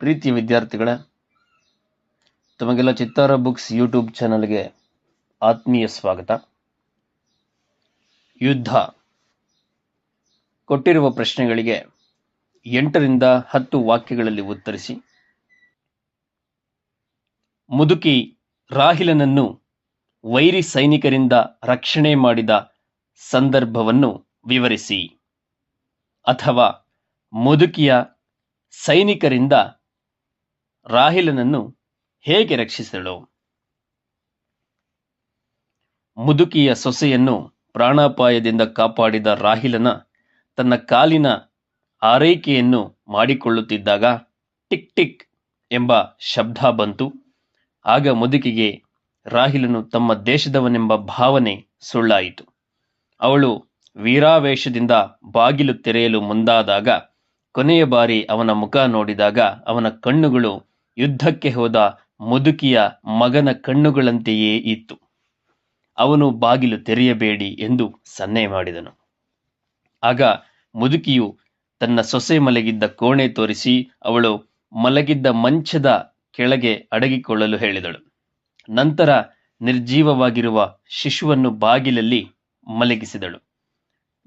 ಪ್ರೀತಿಯ ವಿದ್ಯಾರ್ಥಿಗಳೇ, ತಮಗೆಲ್ಲ ಚಿತ್ತಾರ ಬುಕ್ಸ್ ಯೂಟ್ಯೂಬ್ ಚಾನಲ್ಗೆ ಆತ್ಮೀಯ ಸ್ವಾಗತ. ಯುದ್ಧ ಕೊಟ್ಟಿರುವ ಪ್ರಶ್ನೆಗಳಿಗೆ 8ರಿಂದ 10 ವಾಕ್ಯಗಳಲ್ಲಿ ಉತ್ತರಿಸಿ. ಮುದುಕಿ ರಾಹಿಲನನ್ನು ವೈರಿ ಸೈನಿಕರಿಂದ ರಕ್ಷಣೆ ಮಾಡಿದ ಸಂದರ್ಭವನ್ನು ವಿವರಿಸಿ. ಅಥವಾ ಮುದುಕಿಯ ಸೈನಿಕರಿಂದ ರಾಹಿಲನನ್ನು ಹೇಗೆ ರಕ್ಷಿಸಿದಳು? ಮುದುಕಿಯ ಸೊಸೆಯನ್ನು ಪ್ರಾಣಾಪಾಯದಿಂದ ಕಾಪಾಡಿದ ರಾಹಿಲನ ತನ್ನ ಕಾಲಿನ ಆರೈಕೆಯನ್ನು ಮಾಡಿಕೊಳ್ಳುತ್ತಿದ್ದಾಗ ಟಿಕ್ ಟಿಕ್ ಎಂಬ ಶಬ್ದ ಬಂತು. ಆಗ ಮುದುಕಿಗೆ ರಾಹಿಲನು ತಮ್ಮ ದೇಶದವನೆಂಬ ಭಾವನೆ ಸುಳ್ಳಾಯಿತು. ಅವಳು ವೀರಾವೇಶದಿಂದ ಬಾಗಿಲು ತೆರೆಯಲು ಮುಂದಾದಾಗ ಕೊನೆಯ ಬಾರಿ ಅವನ ಮುಖ ನೋಡಿದಾಗ ಅವನ ಕಣ್ಣುಗಳು ಯುದ್ಧಕ್ಕೆ ಹೋದ ಮುದುಕಿಯ ಮಗನ ಕಣ್ಣುಗಳಂತೆಯೇ ಇತ್ತು. ಅವನು ಬಾಗಿಲು ತೆರೆಯಬೇಡಿ ಎಂದು ಸನ್ನೆ ಮಾಡಿದನು. ಆಗ ಮುದುಕಿಯು ತನ್ನ ಸೊಸೆ ಮಲಗಿದ್ದ ಕೋಣೆ ತೋರಿಸಿ ಅವಳು ಮಲಗಿದ್ದ ಮಂಚದ ಕೆಳಗೆ ಅಡಗಿಕೊಳ್ಳಲು ಹೇಳಿದಳು. ನಂತರ ನಿರ್ಜೀವವಾಗಿರುವ ಶಿಶುವನ್ನು ಬಾಗಿಲಲ್ಲಿ ಮಲಗಿಸಿದಳು.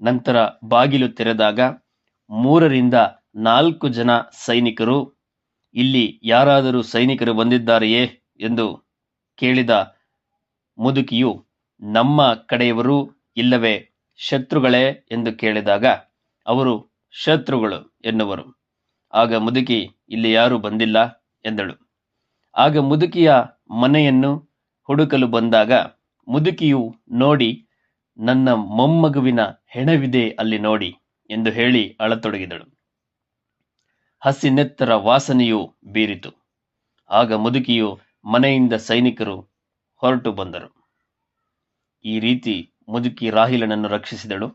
ನಂತರ ಬಾಗಿಲು ತೆರೆದಾಗ 3ರಿಂದ 4 ಜನ ಸೈನಿಕರು, ಇಲ್ಲಿ ಯಾರಾದರೂ ಸೈನಿಕರು ಬಂದಿದ್ದಾರೆಯೇ ಎಂದು ಕೇಳಿದ ಮುದುಕಿಯು, ನಮ್ಮ ಕಡೆಯವರು ಇಲ್ಲವೇ ಶತ್ರುಗಳೇ ಎಂದು ಕೇಳಿದಾಗ ಅವರು ಶತ್ರುಗಳು ಎನ್ನುವರು. ಆಗ ಮುದುಕಿ, ಇಲ್ಲಿ ಯಾರೂ ಬಂದಿಲ್ಲ ಎಂದಳು. ಆಗ ಮುದುಕಿಯ ಮನೆಯನ್ನು ಹುಡುಕಲು ಬಂದಾಗ ಮುದುಕಿಯು, ನೋಡಿ, ನನ್ನ ಮೊಮ್ಮಗುವಿನ ಹೆಣವಿದೆ ಅಲ್ಲಿ ನೋಡಿ ಎಂದು ಹೇಳಿ ಅಳತೊಡಗಿದಳು. ಹಸಿನೆತ್ತರ ವಾಸನೆಯು ಬೀರಿತು. ಆಗ ಮುದುಕಿಯು ಮನೆಯಿಂದ ಸೈನಿಕರು ಹೊರಟು ಬಂದರು. ಈ ರೀತಿ ಮುದುಕಿ ರಾಹಿಲನನ್ನು ರಕ್ಷಿಸಿದಳು.